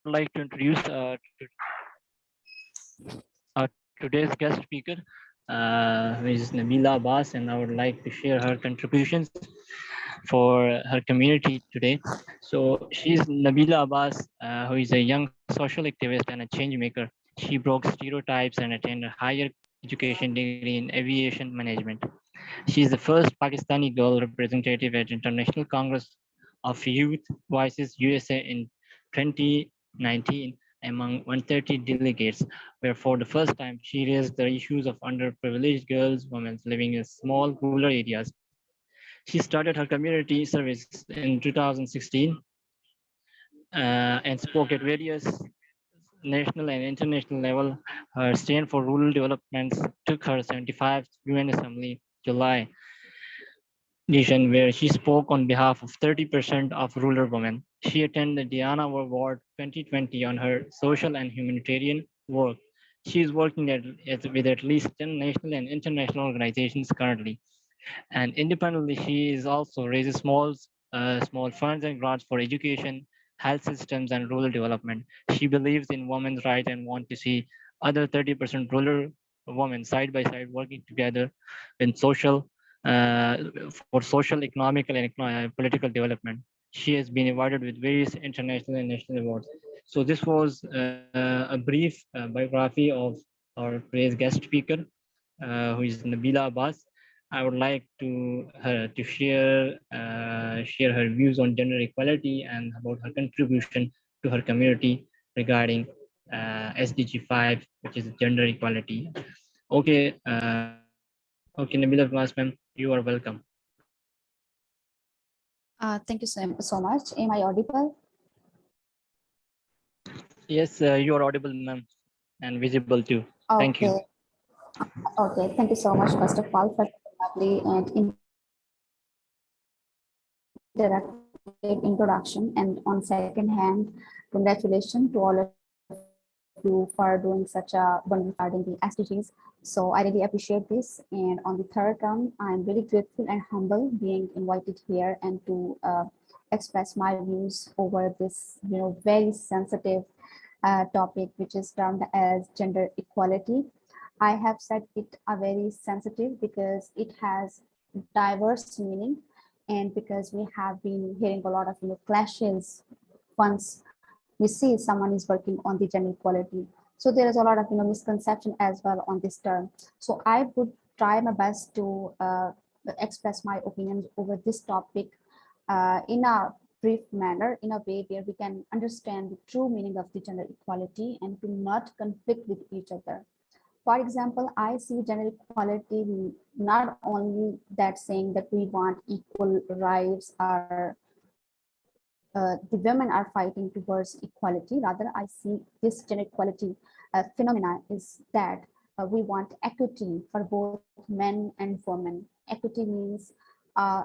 like to introduce today's guest speaker, who is Nabila Abbas, and I would like to share her contributions for her community today. So she's Nabila Abbas, who is a young social activist and a change maker. She broke stereotypes and attained a higher education degree in aviation management. She is the first Pakistani girl representative at International Congress of Youth Voices USA in 2019 among 130 delegates, where for the first time she raised the issues of underprivileged girls, women living in small rural areas. She started her community service in 2016 and spoke at various national and international level. Her stand for rural developments took her 75th UN Assembly July edition, where she spoke on behalf of 30% of rural women. She attended the Diana Award 2020 on her social and humanitarian work. She is working with at least 10 national and international organizations currently. And independently, she is also raises small funds and grants for education, health systems, and rural development. She believes in women's rights and wants to see other 30% rural women side by side working together in uh, for social, economical, and political development. She has been awarded with various international and national awards. So this was a brief biography of our today's guest speaker, who is Nabila Abbas. I would like to her to share her views on gender equality and about her contribution to her community regarding SDG 5, which is gender equality. Okay, okay, Nabila Abbas, ma'am, you are welcome. Thank you so much. Am I audible? Yes, you are audible, ma'am, and visible too. Thank you. Okay. Okay. Thank you so much, first of all, for the lovely and interactive introduction. And on second hand, congratulations to all of you for doing such a wonderful regarding the SDGs. So I really appreciate this. And on the third term, I'm really grateful and humble being invited here and to express my views over this, very sensitive topic, which is termed as gender equality. I have said it a very sensitive because it has diverse meaning, and because we have been hearing a lot of clashes once we see someone is working on the gender equality. So there is a lot of misconception as well on this term. So I would try my best to express my opinions over this topic in a brief manner, in a way where we can understand the true meaning of the gender equality and to not conflict with each other. For example, I see gender equality not only that saying that we want equal rights or the women are fighting towards equality. Rather, I see this gender equality phenomena is that we want equity for both men and women. Equity means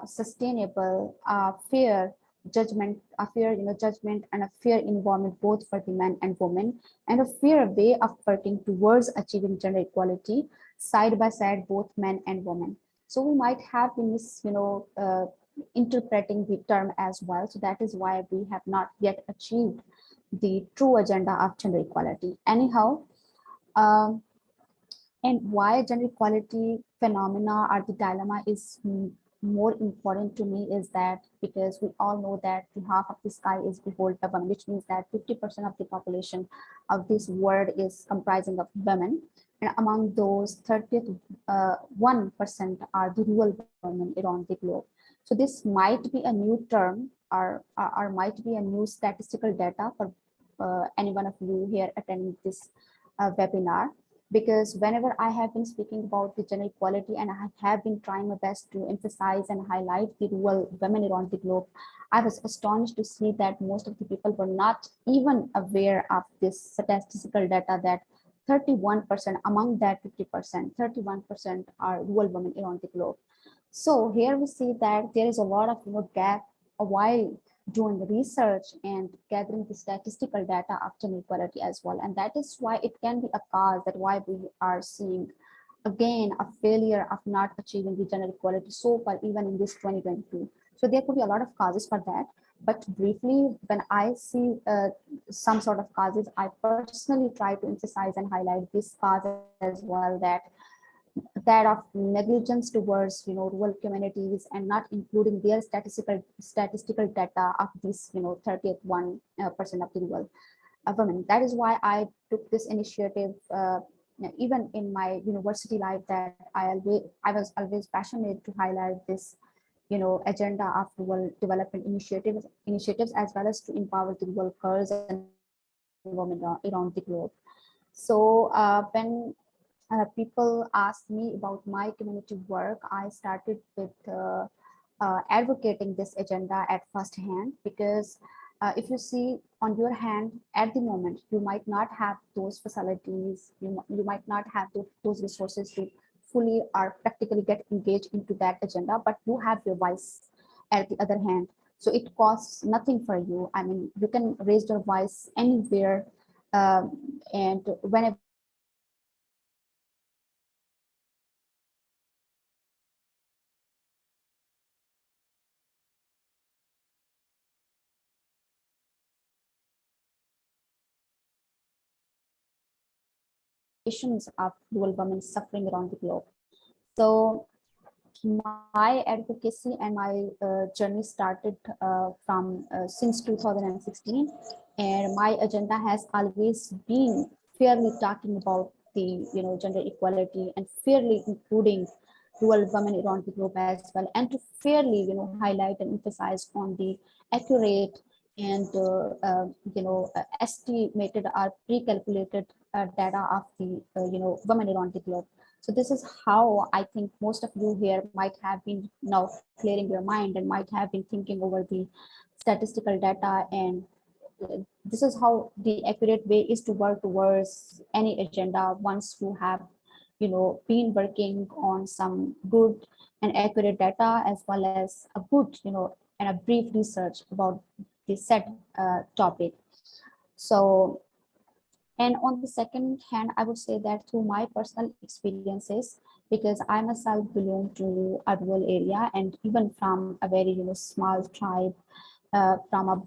sustainable, fair judgment, a fair judgment, and a fair environment both for the men and women, and a fair way of working towards achieving gender equality side by side, both men and women. So we might have been interpreting the term as well. So that is why we have not yet achieved the true agenda of gender equality. Anyhow, um, and why gender equality phenomena or the dilemma is more important to me is that because we all know that the half of the sky is behold the woman, which means that 50% of the population of this world is comprising of women. And among those, 1% are the rural women around the globe. So this might be a new term or might be a new statistical data for any one of you here attending this webinar, because whenever I have been speaking about the gender equality and I have been trying my best to emphasize and highlight the rural women around the globe, I was astonished to see that most of the people were not even aware of this statistical data that 31% among that 50%, 31% are rural women around the globe. So here we see that there is a lot of gap while doing research and gathering the statistical data of gender equality as well. And that is why it can be a cause that why we are seeing again a failure of not achieving the gender equality so far, even in this 2022. So there could be a lot of causes for that. But briefly, when I see some sort of causes, I personally try to emphasize and highlight this cause as well, that of negligence towards rural communities and not including their statistical data of this 30th one percent of the rural women. That is why I took this initiative, even in my university life, that I was always passionate to highlight this agenda of rural development initiatives, as well as to empower the rural girls and women around the globe. So when people asked me about my community work, I started with advocating this agenda at first hand, because if you see on your hand at the moment, you might not have those facilities, you might not have those resources to fully or practically get engaged into that agenda, but you have your voice at the other hand. So it costs nothing for you. I mean, you can raise your voice anywhere, and whenever you want. Generations of rural women suffering around the globe. So my advocacy and my journey started from since 2016, and my agenda has always been fairly talking about the gender equality and fairly including rural women around the globe as well, and to fairly highlight and emphasize on the accurate and estimated or pre-calculated data of the women around the globe. So this is how I think most of you here might have been now clearing your mind and might have been thinking over the statistical data, and this is how the accurate way is to work towards any agenda once you have been working on some good and accurate data, as well as a good and a brief research about the set topic. So, and on the second hand, I would say that through my personal experiences, because I myself belong to a rural area, and even from a very small tribe, from a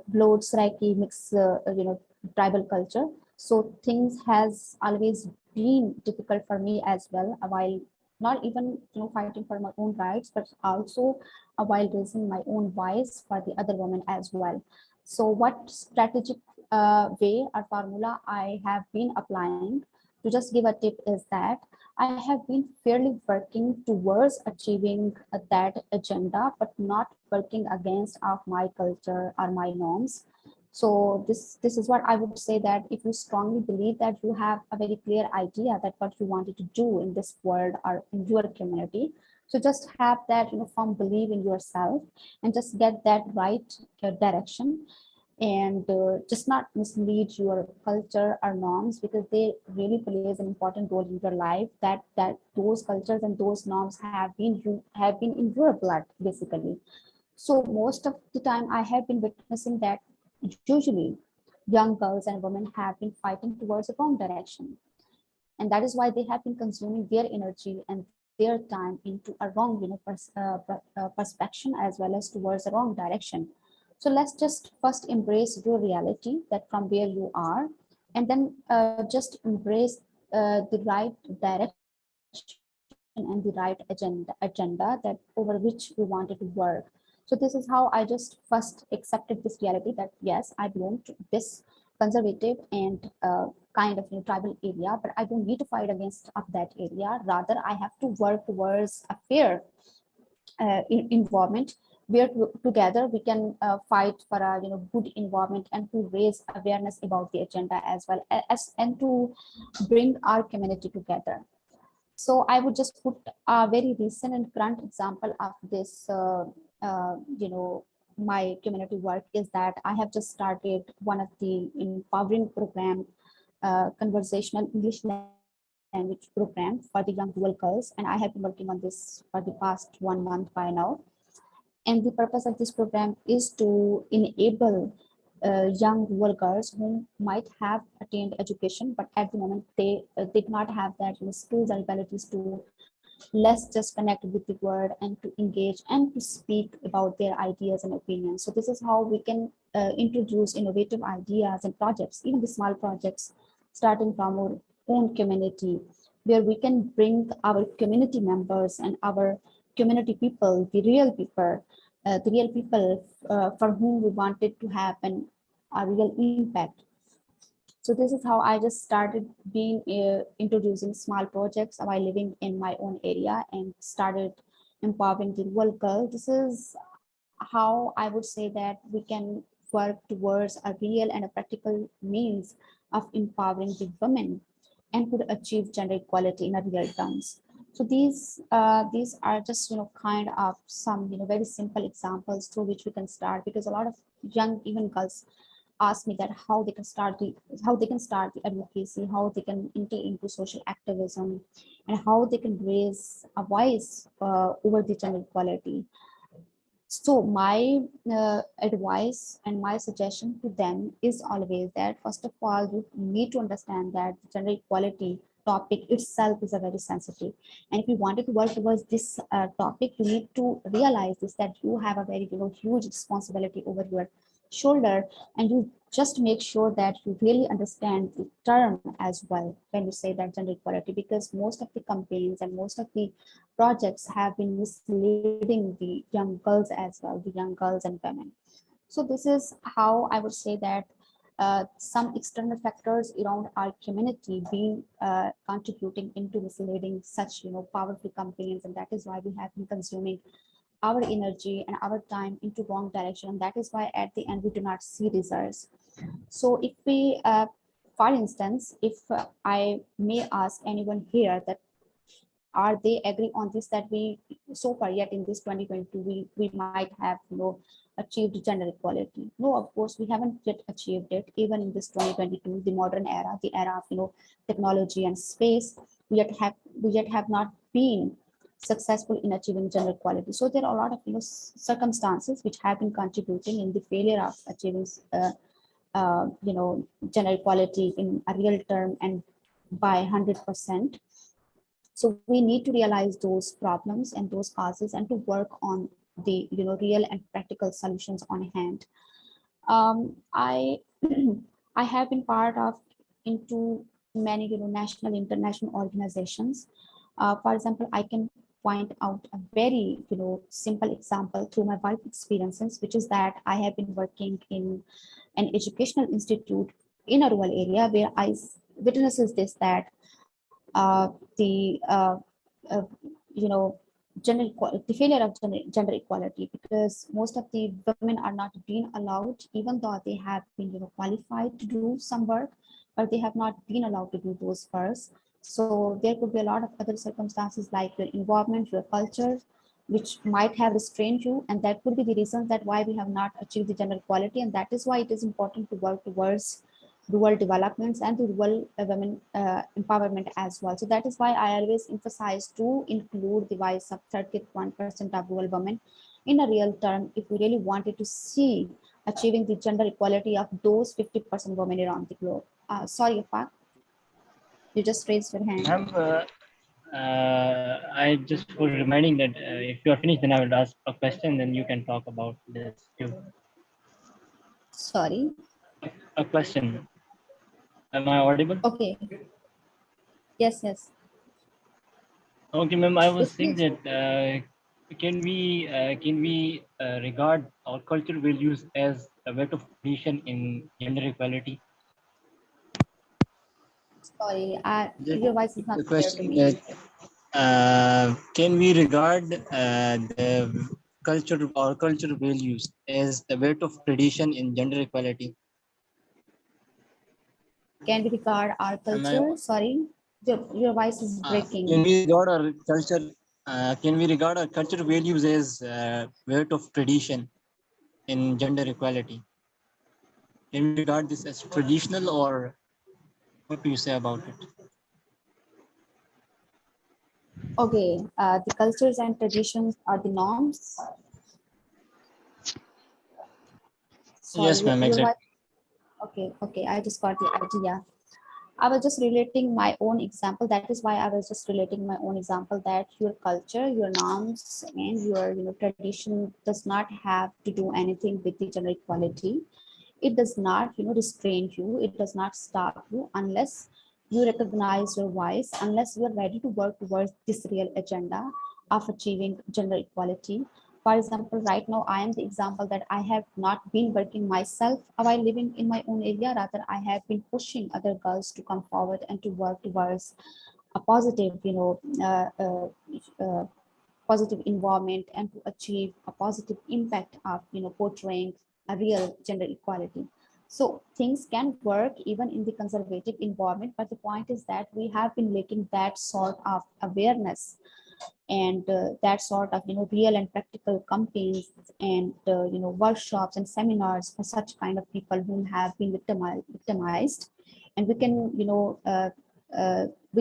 blood Sraiki mix, tribal culture. So things has always been difficult for me as well, while not even fighting for my own rights, but also while raising my own voice for the other women as well. So what strategic way or formula I have been applying, to just give a tip, is that I have been fairly working towards achieving that agenda, but not working against of my culture or my norms. So this is what I would say, that if you strongly believe that you have a very clear idea that what you wanted to do in this world or in your community, so just have that firm belief in yourself, and just get that right direction, and just not mislead your culture or norms, because they really plays an important role in your life, that those cultures and those norms have been in your blood basically. So most of the time I have been witnessing that usually young girls and women have been fighting towards the wrong direction, and that is why they have been consuming their energy and their time into a wrong perspection, as well as towards the wrong direction. So let's just first embrace your reality, that from where you are, and then just embrace the right direction and the right agenda that over which we wanted to work. So this is how I just first accepted this reality, that yes, I belong to this conservative and kind of tribal area, but I don't need to fight against of that area. Rather, I have to work towards a fair environment, where together we can fight for a good environment, and to raise awareness about the agenda as well as, and to bring our community together. So I would just put a very recent and current example of this, my community work, is that I have just started one of the empowering program, conversational English language program for the young rural girls. And I have been working on this for the past 1 month by now. And the purpose of this program is to enable young rural girls who might have attained education, but at the moment they did not have that skills and abilities to let's just connect with the word and to engage and to speak about their ideas and opinions. So this is how we can introduce innovative ideas and projects, even the small projects, starting from our own community, where we can bring our community members and our community people, the real people for whom we wanted to have a real impact. So this is how I just started being introducing small projects while living in my own area and started empowering the rural girl. This is how I would say that we can work towards a real and a practical means of empowering the women and could achieve gender equality in a real terms. So these are just kind of some very simple examples through which we can start, because a lot of young even girls ask me that how they can start the advocacy, how they can enter into social activism, and how they can raise a voice over the gender equality. So my advice and my suggestion to them is always that first of all, you need to understand that gender equality topic itself is a very sensitive, and if you wanted to work towards this topic, you need to realize this, that you have a very huge responsibility over your shoulder, and you just make sure that you really understand the term as well when you say that gender equality, because most of the campaigns and most of the projects have been misleading the young girls as well, the young girls and women. So this is how I would say that some external factors around our community being contributing into misleading such powerful campaigns, and that is why we have been consuming our energy and our time into wrong direction, and that is why at the end we do not see results. So if we for instance, if I may ask anyone here that are they agree on this, that we so far yet in this 2022 we might have achieved gender equality? No, of course we haven't yet achieved it. Even in this 2022, the modern era, the era of technology and space, we yet have not been successful in achieving gender equality. So there are a lot of circumstances which have been contributing in the failure of achieving gender equality in a real term and by 100%. So we need to realize those problems and those causes and to work on the real and practical solutions on hand. I I have been part of into many national international organizations. For example, I can point out a very simple example through my work experiences, which is that I have been working in an educational institute in a rural area where I witnesses this, that the uh, you know the failure of gender equality, because most of the women are not being allowed, even though they have been qualified to do some work, but they have not been allowed to do those first. So there could be a lot of other circumstances like your environment, your culture, which might have restrained you, and that could be the reason that why we have not achieved the gender equality. And that is why it is important to work towards rural developments and the rural women empowerment as well. So that is why I always emphasize to include the voice of 31% of rural women in a real term, if we really wanted to see achieving the gender equality of those 50% women around the globe. Sorry, Afaq, you just raised your hand. Ma'am, I just was reminding that if you are finished, then I will ask a question, then you can talk about this too. Sorry. A question. Am I audible? Okay. Yes, yes. Okay, ma'am. I was Yes, saying please. that can we regard our cultural values as a way of tradition in gender equality? Sorry, The, your voice is the not clear to question me. that can we regard the culture or cultural values as a way of tradition in gender equality? Can we regard our Am I, culture? Sorry, your voice is can breaking. we regard our culture? Can we regard our cultural values as way of tradition in gender equality? Can we regard this as traditional, or what do you say about it? Okay, the cultures and traditions are the norms. Sorry, Yes, ma'am. your Exactly. voice. Okay, okay, I just got the idea. I was just relating my own example. That is why I was just relating my own example that your culture, your norms, and your tradition does not have to do anything with the gender equality. It does not restrain you. It does not stop you unless you recognize your voice, unless you are ready to work towards this real agenda of achieving gender equality. For example, right now I am the example that I have not been working myself while living in my own area. Rather, I have been pushing other girls to come forward and to work towards a positive positive environment and to achieve a positive impact of portraying a real gender equality. So things can work even in the conservative environment, but the point is that we have been lacking that sort of awareness and that sort of real and practical campaigns and workshops and seminars for such kind of people who have been victimized, and we can we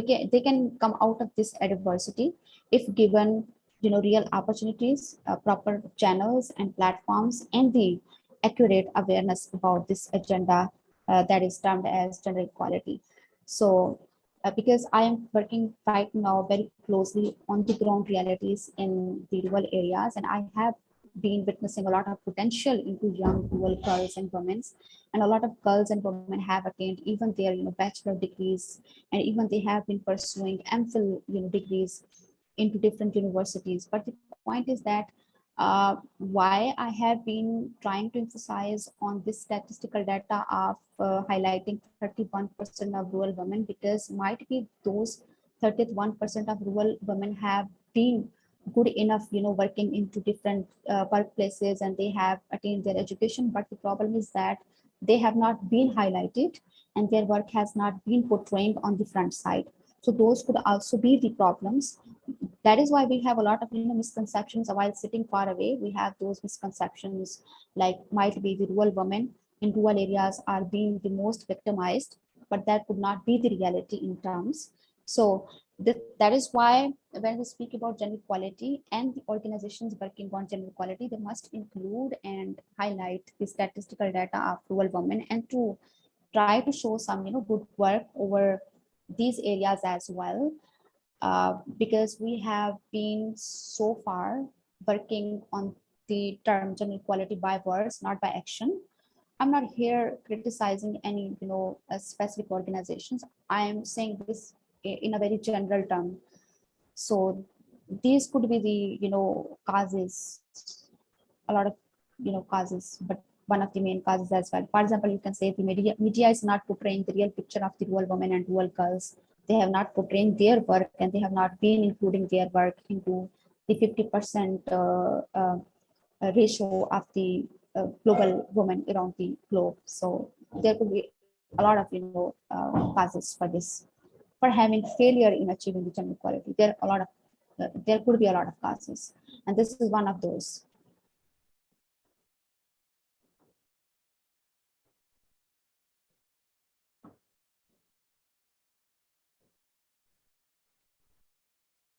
can they can come out of this adversity if given real opportunities, proper channels and platforms, and the accurate awareness about this agenda that is termed as gender equality. So because I am working right now very closely on the ground realities in the rural areas, and I have been witnessing a lot of potential into young rural girls and women, and a lot of girls and women have attained even their bachelor degrees, and even they have been pursuing MPhil degrees into different universities. But the point is that why I have been trying to emphasize on this statistical data of highlighting 31% of rural women, because might be those 31% of rural women have been good enough working into different workplaces, and they have attained their education, but the problem is that they have not been highlighted and their work has not been portrayed on the front side. So those could also be the problems. That is why we have a lot of misconceptions while sitting far away. We have those misconceptions like might be the rural women in rural areas are being the most victimized, but that could not be the reality in terms. So that is why when we speak about gender equality and the organizations working on gender equality, they must include and highlight the statistical data of rural women and to try to show some good work over these areas as well, because we have been so far working on the term gender equality by words, not by action. I'm not here criticizing any specific organizations. I am saying this in a very general term. So these could be the causes, a lot of causes, but one of the main causes as well. For example, you can say the media is not portraying the real picture of the rural women and rural girls. They have not portraying their work, and they have not been including their work into the 50% ratio of the global women around the globe. So there could be a lot of causes for this, for having failure in achieving the gender equality. There could be a lot of causes, and this is one of those.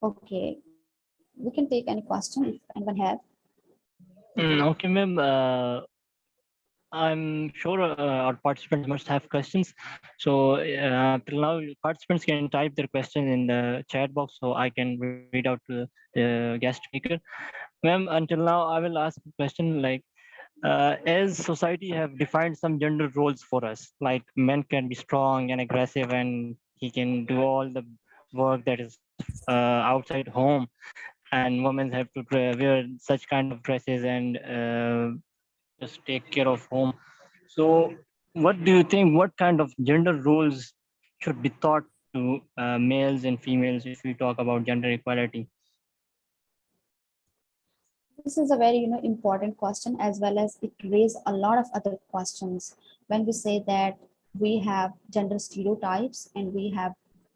Okay, we can take any question if anyone have. Okay, ma'am. I'm sure our participants must have questions. So till now, participants can type their question in the chat box so I can read out to the guest speaker. Ma'am, until now, I will ask a question like, as society have defined some gender roles for us, like men can be strong and aggressive and he can do all the work that is outside home, and women have to wear such kind of dresses and just take care of home. So, what do you think? What kind of gender roles should be taught to males and females if we talk about gender equality? This is a very important question, as well as it raises a lot of other questions when we say that we have gender stereotypes and we have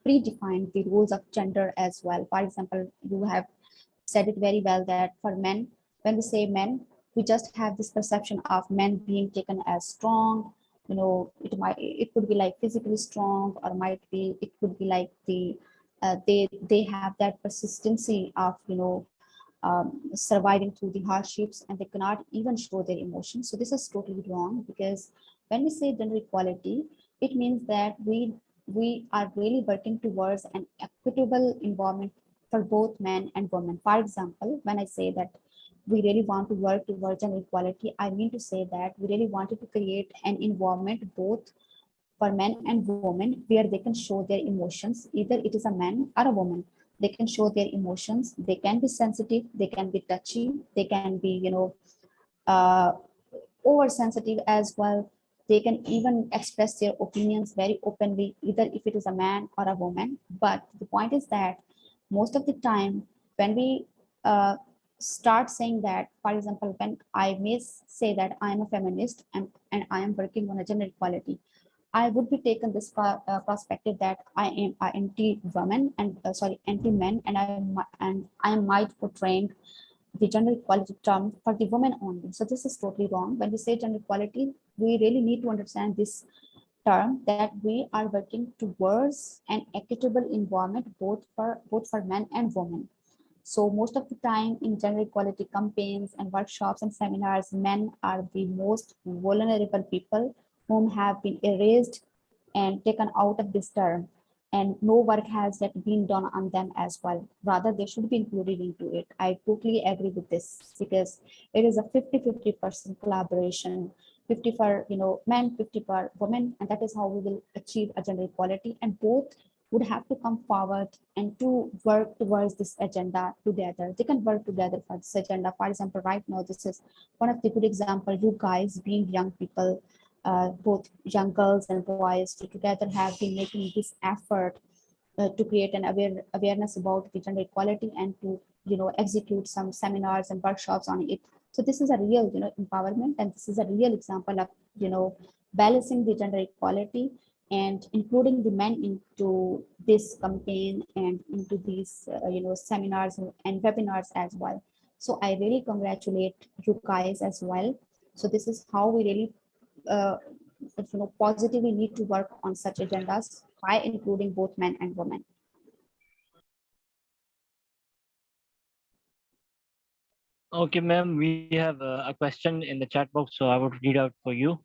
predefined the rules of gender as well. For example, you have said it very well that for men, when we say men, we just have this perception of men being taken as strong. It could be like physically strong, or might be it could be like they have that persistency of surviving through the hardships, and they cannot even show their emotions. So this is totally wrong, because when we say gender equality, it means that we are really working towards an equitable environment for both men and women. For example, when I say that we really want to work towards gender equality, I mean to say that we really wanted to create an environment both for men and women where they can show their emotions. Either it is a man or a woman, they can show their emotions. They can be sensitive, they can be touchy, they can be, uh, oversensitive as well. They can even express their opinions very openly, either if it is a man or a woman. But the point is that most of the time, when we start saying that, for example, when I may say that I am a feminist and I am working on a gender equality, I would be taken this perspective that I am anti-woman and anti-men, and I might portraying the gender equality term for the women only. So this is totally wrong. When we say gender equality, we really need to understand this term that we are working towards an equitable environment both for men and women. So most of the time in gender equality campaigns and workshops and seminars, men are the most vulnerable people whom have been erased and taken out of this term. And no work has yet been done on them as well. Rather, they should be included into it. I totally agree with this because it is a 50-50% collaboration, 50 for men, 50 for women, and that is how we will achieve a gender equality. And both would have to come forward and to work towards this agenda together. They can work together for this agenda. For example, right now, this is one of the good example. You guys being young people, both young girls and boys, to together have been making this effort to create an awareness about the gender equality and to execute some seminars and workshops on it. So this is a real empowerment, and this is a real example of balancing the gender equality and including the men into this campaign and into these seminars and webinars as well. So I really congratulate you guys as well. So this is how we really uh, positively need to work on such agendas by including both men and women. Okay, ma'am, we have a question in the chat box, so I would read out for you.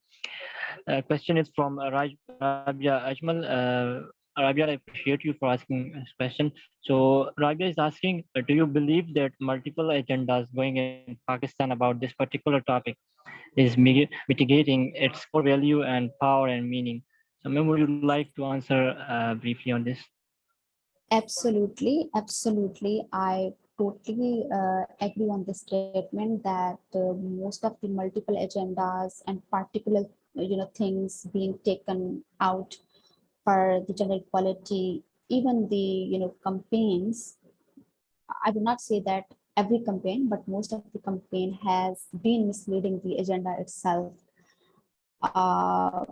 Question is from Rabia Ajmal. Rabia, I appreciate you for asking this question. So Rabia is asking, do you believe that multiple agendas going in Pakistan about this particular topic is mitigating its core value and power and meaning? So ma'am, would you like to answer briefly on this? Absolutely, absolutely. I totally agree on this statement that most of the multiple agendas and particular things being taken out for the gender equality, even the campaigns. I would not say that every campaign, but most of the campaign has been misleading the agenda itself. Uh,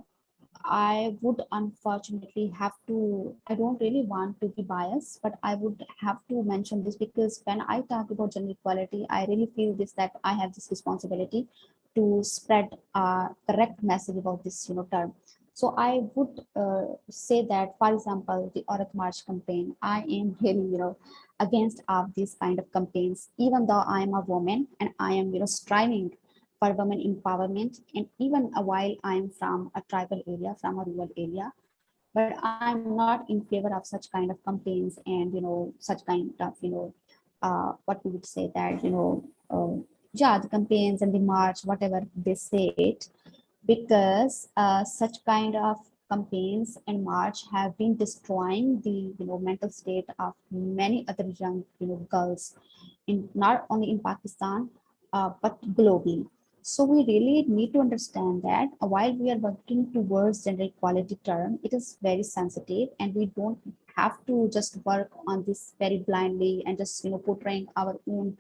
I would unfortunately have to, I don't really want to be biased, but I would have to mention this because when I talk about gender equality, I really feel this that I have this responsibility to spread a correct message about this term. So I would say that, for example, the Aurat March campaign, I am really against of these kind of campaigns, even though I am a woman and I am striving for women empowerment. And even while I'm from a tribal area, from a rural area, but I'm not in favor of such kind of campaigns and such kind of what we would say that yeah, the campaigns and the march, whatever they say it, because such kind of campaigns and march have been destroying the mental state of many other young girls in not only in Pakistan but globally. So we really need to understand that while we are working towards gender equality term, it is very sensitive, and we don't have to just work on this very blindly and just portraying our own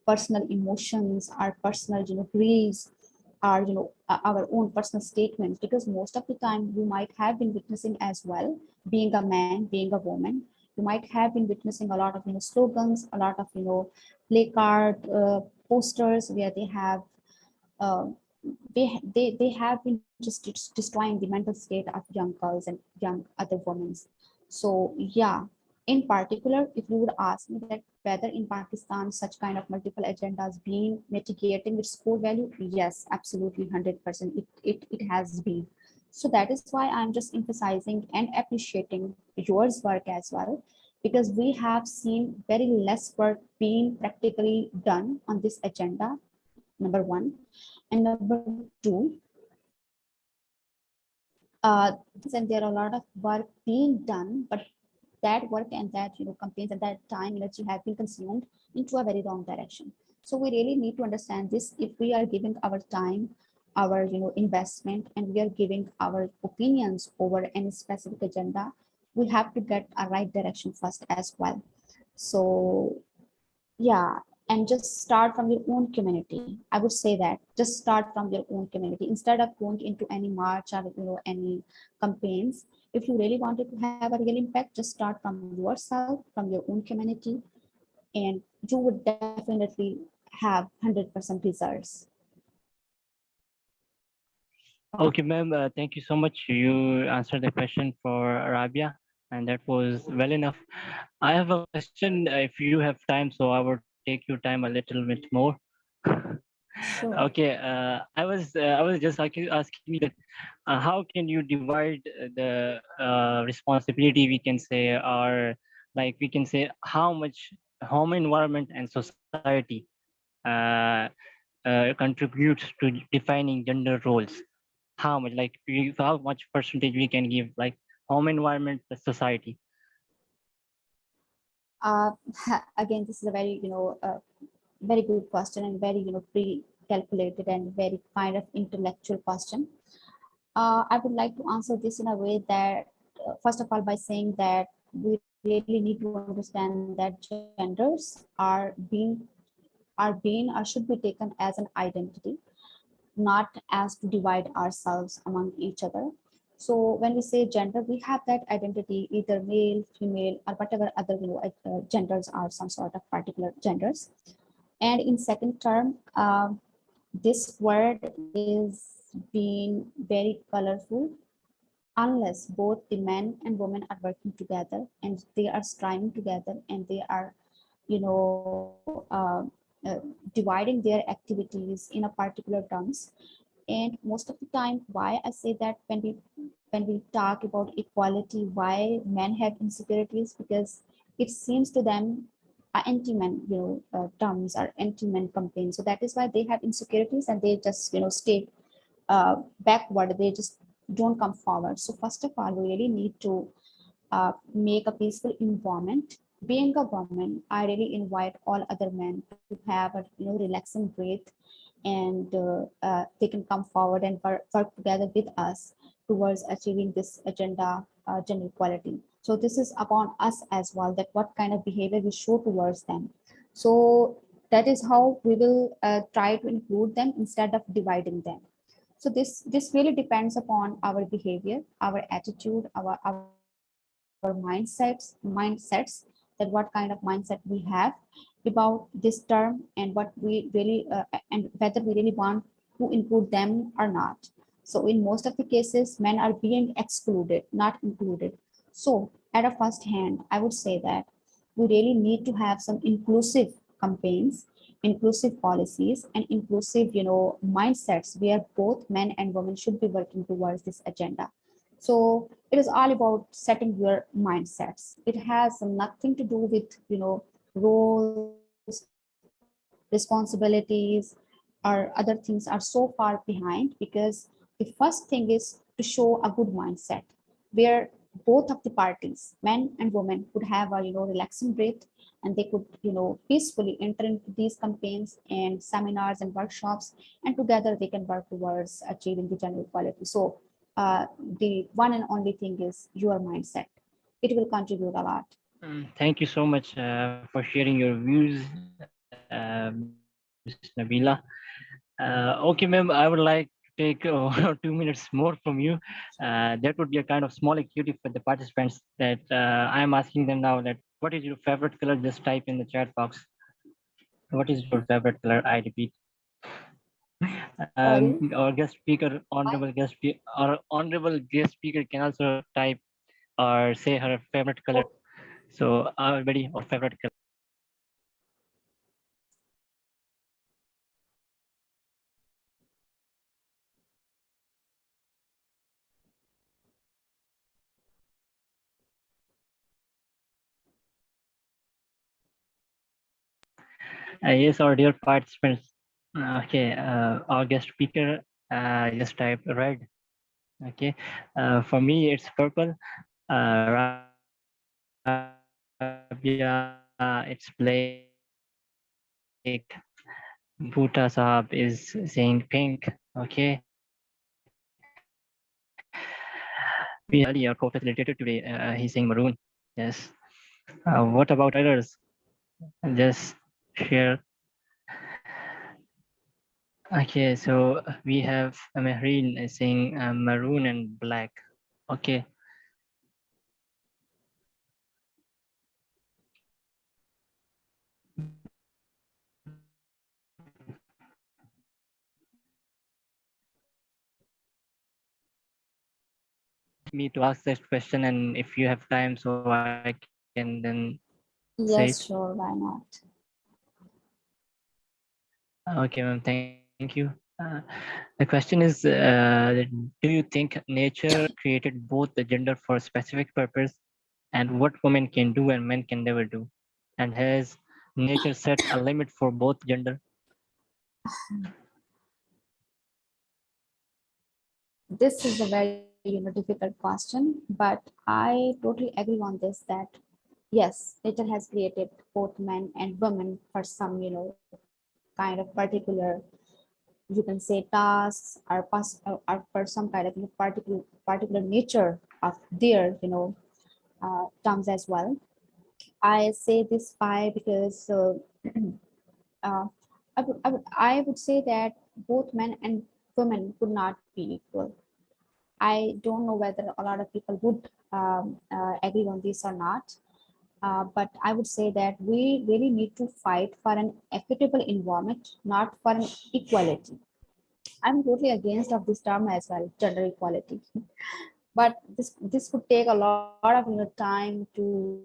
personal emotions, our personal griefs, our our own personal statements, because most of the time you might have been witnessing as well, being a man, being a woman, you might have been witnessing a lot of slogans, a lot of placard posters where they have uh, they have been just destroying the mental state of young girls and young other women. So yeah, in particular, if you would ask me that whether in Pakistan such kind of multiple agendas being mitigating its core value, yes, absolutely 100%. It has been. So that is why I'm just emphasizing and appreciating yours work as well, because we have seen very less work being practically done on this agenda, number one. And number two, and there are a lot of work being done, but that work and that campaigns and that time energy have been consumed into a very wrong direction. So we really need to understand this. If we are giving our time, our investment, and we are giving our opinions over any specific agenda, we have to get a right direction first as well. So yeah, and just start from your own community. I would say that just start from your own community instead of going into any march or any campaigns. If you really wanted to have a real impact, just start from yourself, from your own community, and you would definitely have 100% results. Okay, ma'am. Thank you so much. You answered the question for Rabia, and that was well enough. I have a question. If you have time, so I would take your time a little bit more. Sure. Okay. I was just asking you that how can you divide the responsibility? We can say, or like we can say, how much home environment and society uh, contributes to defining gender roles. How much, like, how much percentage we can give, like, home environment plus society. uh, Again, this is a very very good question, and very pre-calculated and very kind of intellectual question. I would like to answer this in a way that, first of all, by saying that we really need to understand that genders are being or should be taken as an identity, not as to divide ourselves among each other. So when we say gender, we have that identity, either male, female, or whatever other genders are, some sort of particular genders. And in second term, this word is being very colorful unless both the men and women are working together and they are striving together and they are you know dividing their activities in a particular terms. And most of the time, why I say that, when we talk about equality, why men have insecurities, because it seems to them anti-men terms are anti-men campaigns, so that is why they have insecurities and they just stay backward. They just don't come forward. So first of all, we really need to make a peaceful environment. Being a woman, I really invite all other men to have a relaxing breath, and they can come forward and work together with us towards achieving this agenda, gender equality. So this is upon us as well, that what kind of behavior we show towards them. So that is how we will try to include them instead of dividing them. So this really depends upon our behavior, our attitude, our mindsets, that what kind of mindset we have about this term, and what we really and whether we really want to include them or not. So in most of the cases, men are being excluded, not included. So at a first hand, I would say that we really need to have some inclusive campaigns, inclusive policies, and inclusive mindsets where both men and women should be working towards this agenda. So it is all about setting your mindsets. It has nothing to do with roles, responsibilities, or other things are so far behind, because the first thing is to show a good mindset where both of the parties, men and women, could have a relaxing breath, and they could peacefully enter into these campaigns and seminars and workshops, and together they can work towards achieving the gender equality. So the one and only thing is your mindset. It will contribute a lot. Thank you so much for sharing your views, Ms. Nabila. Okay, ma'am, I would like to take 2 minutes more from you. That would be a kind of small activity for the participants, that I'm asking them now that what is your favorite color? Just type in the chat box. What is your favorite color? I repeat. Our Sorry. guest speaker, honorable guest speaker can also type or say her favorite color. So, everybody, or favorite color. Yes, our dear participants. Okay, our guest speaker just type red. Okay, for me it's purple. Rabia, it's black. Bhuta Sahab is saying pink. Okay, we have Ali, our co-facilitator today. He's saying maroon. Yes. What about others? Just share. Okay, so we have Mehreen saying maroon and black. Okay, me to ask that question, and if you have time, so I can then say it. Yes, sure, why not? Okay, ma'am, thank you. The question is, do you think nature created both the gender for a specific purpose, and what women can do and men can never do? And has nature set a limit for both gender? This is a very difficult question, but I totally agree on this that yes, nature has created both men and women for some, kind of particular, you can say tasks or for some kind of particular nature of their, terms as well. I say this why because uh, I would say that both men and women could not be equal. I don't know whether a lot of people would agree on this or not. But I would say that we really need to fight for an equitable environment, not for an equality. I'm totally against of this term as well, gender equality. But this would take a lot of time to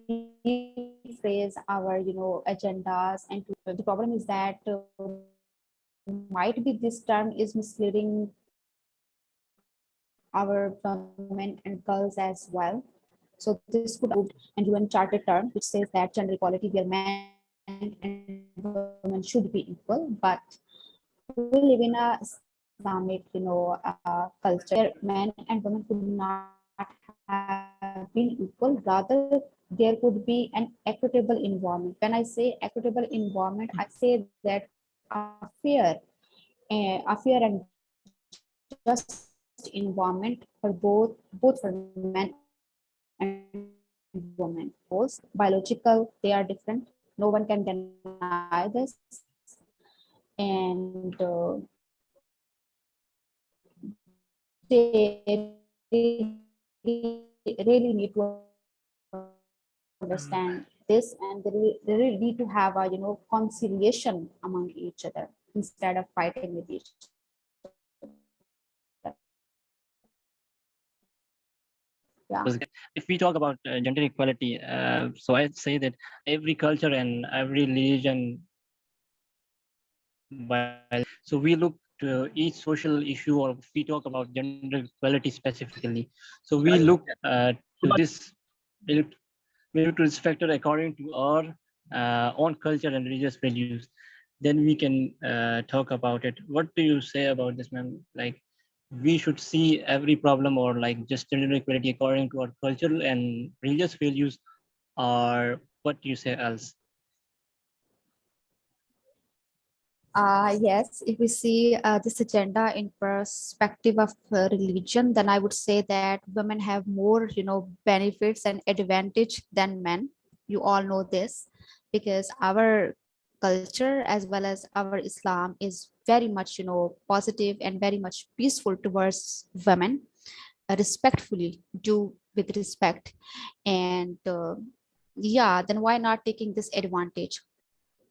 rephrase our agendas and to the problem is that might be this term is misleading our women and girls as well. So this could have been improved, and UN Charter term, which says that gender equality, where men and women should be equal. But we live in a Islamic, culture where men and women could not have been equal. Rather, there could be an equitable environment. When I say equitable environment, I say that a fair a fair and just environment for both for men and women. Both biological, they are different. No one can deny this, and they really need to Um, understand this, and they really need to have a conciliation among each other instead of fighting with each other. Yeah. if we talk about gender equality, so I'd say that every culture and every religion, while so we look to each social issue, or if we talk about gender equality specifically, so we look to this, we look, we look to this factor according to our own culture and religious values. Then we can talk about it. What do you say about this, ma'am? Like, we should see every problem or like just gender equality according to our cultural and religious values, or what do you say else? Yes, if we see this agenda in perspective of religion, then I would say that women have more, benefits and advantage than men. You all know this because our culture as well as our Islam is very much, positive and very much peaceful towards women, respectfully, do with respect, and yeah, then why not taking this advantage?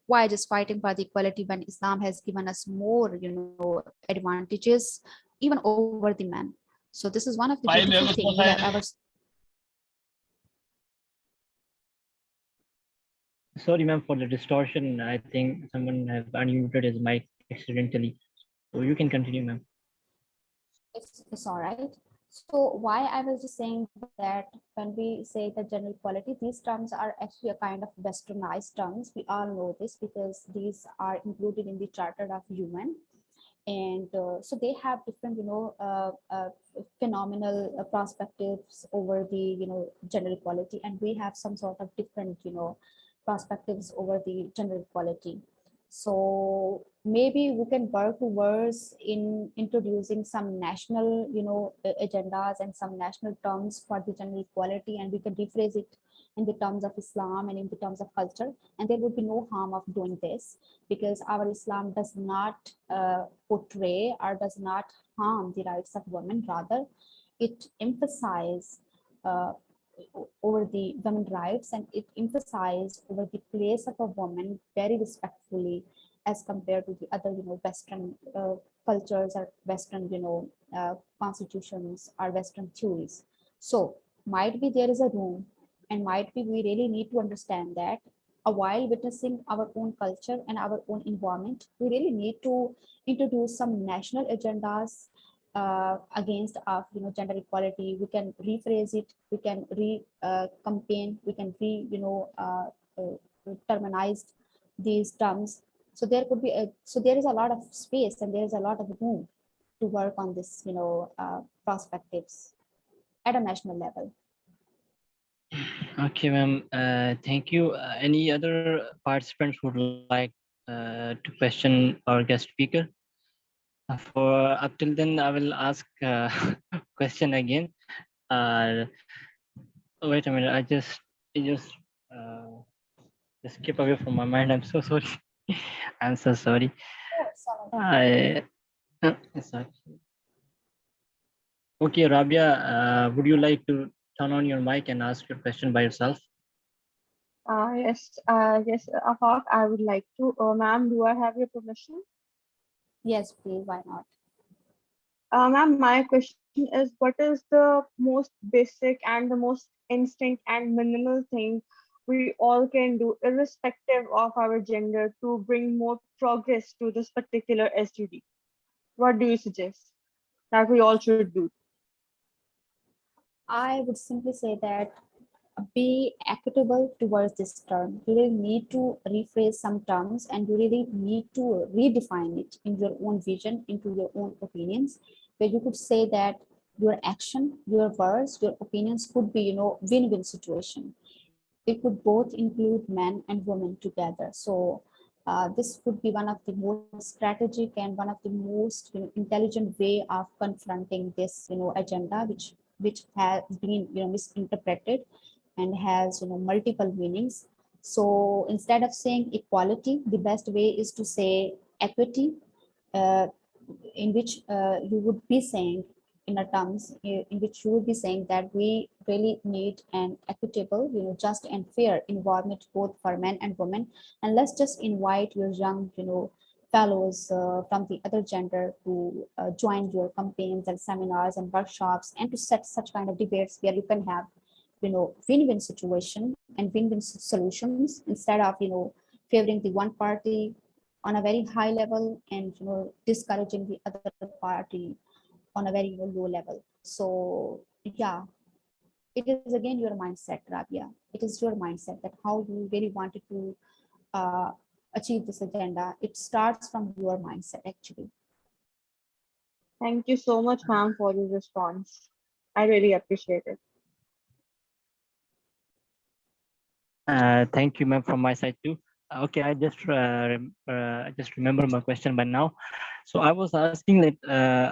Why just fighting for the equality when Islam has given us more, advantages even over the men? So this is one of the beautiful thing we have ever. Sorry, ma'am, for the distortion. I think someone have unmuted his mic accidentally. So you can continue, ma'am. It's all right. So why I was just saying that when we say the general equality, these terms are actually a kind of westernized terms. We all know this because these are included in the Charter of Human, and so they have different phenomenal perspectives over the gender equality, and we have some sort of different perspectives over the gender equality. So maybe we can work towards in introducing some national agendas and some national terms for the gender equality, and we can rephrase it in the terms of Islam and in the terms of culture, and there would be no harm of doing this, because our Islam does not portray or does not harm the rights of women. Rather, it emphasizes uh, over the women rights, and it emphasized over the place of a woman very respectfully as compared to the other Western cultures or Western constitutions or Western theories. So might be there is a room, and might be we really need to understand that while witnessing our own culture and our own environment, we really need to introduce some national agendas against of gender equality. We can rephrase it, we can re campaign, we can re terminize these terms. So there could be so there is a lot of space and there is a lot of room to work on this perspectives at a national level. Okay, ma'am. Thank you. Any other participants would like to question our guest speaker? For up till then, I will ask question again. Uh, Wait a minute. Uh, just skip away from my mind. I'm so sorry. I'm so sorry. I sorry. Okay, Rabia. Would you like to turn on your mic and ask your question by yourself? Yes, Afaq, I would like to. Ma'am, do I have your permission? Yes, please, why not? Ma'am, my question is, what is the most basic and the most instinct and minimal thing we all can do, irrespective of our gender, to bring more progress to this particular SDG? What do you suggest that we all should do? I would simply say that be equitable towards this term. You really need to rephrase some terms, and you really need to redefine it in your own vision, into your own opinions, where you could say that your action, your words, your opinions could be, win-win situation. It could both include men and women together. So this would be one of the most strategic and one of the most intelligent way of confronting this agenda, which has been misinterpreted and has multiple meanings. So instead of saying equality, the best way is to say equity, uh, in which you would be saying in a terms in which you would be saying that we really need an equitable, just and fair environment both for men and women. And let's just invite your young fellows from the other gender to join your campaigns and seminars and workshops, and to set such kind of debates where you can have win-win situation and win-win solutions, instead of favoring the one party on a very high level and discouraging the other party on a very low level. So yeah, it is again your mindset, Rabia. It is your mindset that how you really wanted to uh, achieve this agenda. It starts from your mindset actually. Thank you so much, ma'am, for your response. I really appreciate it. Thank you, ma'am, from my side too. Okay, I just remember my question by now. So I was asking that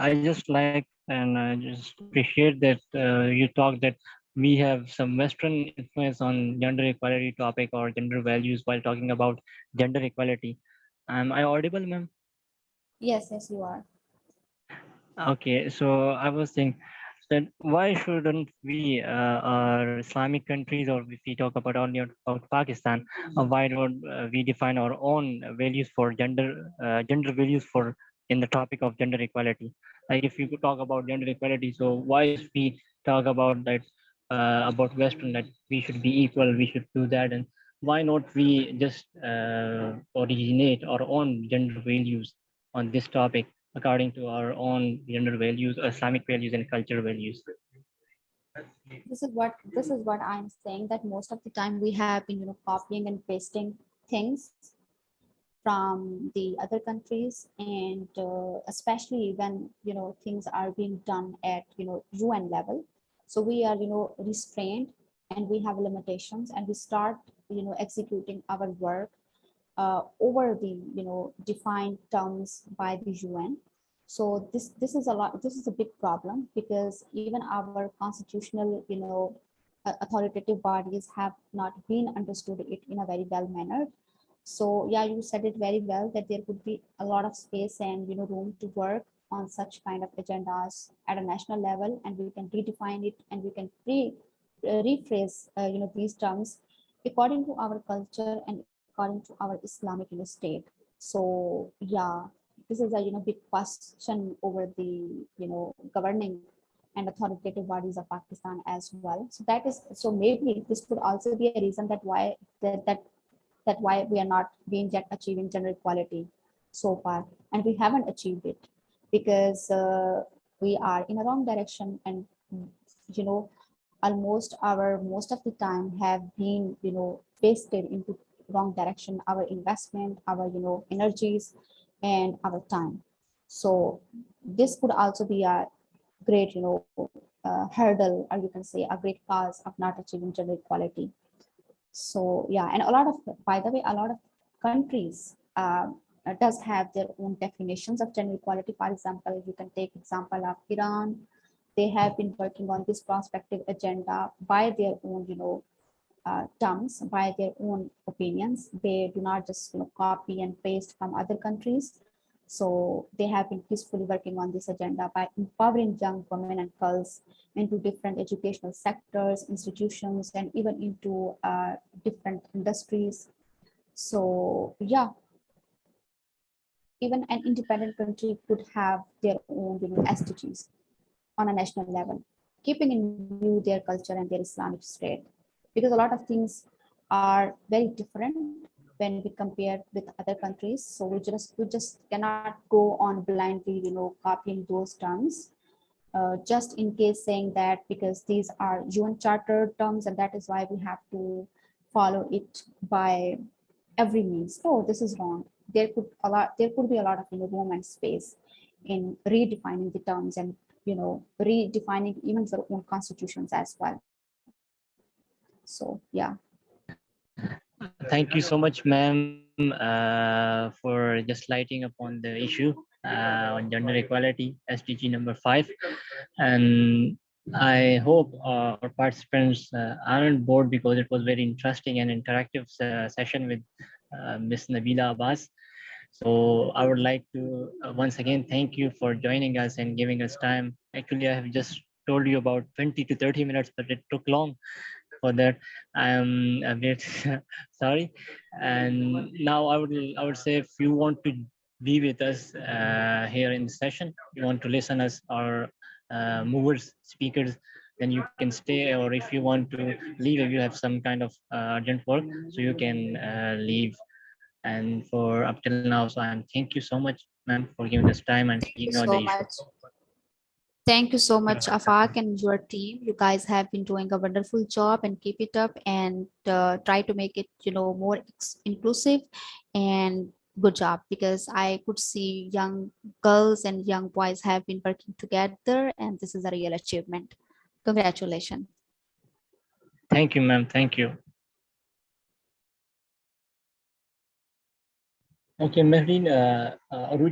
I just like and just appreciate that you talked that we have some Western influence on gender equality topic or gender values while talking about gender equality. Am I audible, ma'am? Yes, you are. Okay, so I was saying that why shouldn't we, Islamic countries, or if we talk about only about Pakistan, why don't we define our own values for gender values for in the topic of gender equality? Like if you could talk about gender equality, so why just we talk about that about Western that we should be equal, we should do that, and why not we just originate our own gender values on this topic? according to our own gender values, Islamic values, and cultural values. This is what I'm saying, that most of the time we have been, copying and pasting things from the other countries, and especially when things are being done at UN level. So we are restrained, and we have limitations, and we start executing our work over the defined terms by the UN. So this is a lot. This is a big problem, because even our constitutional authoritative bodies have not been understood it in a very well manner. So yeah, you said it very well, that there could be a lot of space and room to work on such kind of agendas at a national level, and we can redefine it, and we can rephrase these terms according to our culture and according to our Islamic state. So yeah, this is a big question over the governing and authoritative bodies of Pakistan as well. So that is, so maybe this could also be a reason that why we are not being yet achieving gender equality so far, and we haven't achieved it because we are in a wrong direction, and you know almost our most of the time have been wasted into wrong direction, our investment, our energies, and our time. So this could also be a great hurdle, or you can say a great cause of not achieving gender equality. So yeah, and a lot of, by the way, a lot of countries does have their own definitions of gender equality. For example, you can take example of Iran. They have been working on this prospective agenda by their own terms, by their own opinions. They do not just copy and paste from other countries. So they have been peacefully working on this agenda by empowering young women and girls into different educational sectors, institutions, and even into different industries. So yeah, even an independent country could have their own SDGs on a national level, keeping in view their culture and their Islamic state. Because a lot of things are very different when we compare with other countries. So we just cannot go on blindly, copying those terms, just in case saying that because these are UN Charter terms and that is why we have to follow it by every means. No, this is wrong. There could be a lot of room and space in redefining the terms, and redefining even their own constitutions as well. So yeah. Thank you so much, ma'am, for just lighting up on the issue on gender equality, SDG number 5. And I hope our participants aren't bored, because it was very interesting and interactive session with Ms. Nabila Abbas. So I would like to once again thank you for joining us and giving us time. Actually, I have just told you about 20 to 30 minutes, but it took long. For that, I'm a bit sorry. And now I would say, if you want to be with us here in the session, you want to listen us or movers, speakers, then you can stay. Or if you want to leave, if you have some kind of urgent work, so you can leave. And for up till now, so I'm thank you so much, ma'am, for giving us time and Thank you speaking on the so issue. much. Thank you so much, Afaq and your team. You guys have been doing a wonderful job, and keep it up, and try to make it, more inclusive, and good job, because I could see young girls and young boys have been working together, and this is a real achievement. Congratulations. Thank you, ma'am. Thank you. Okay, Mehreen,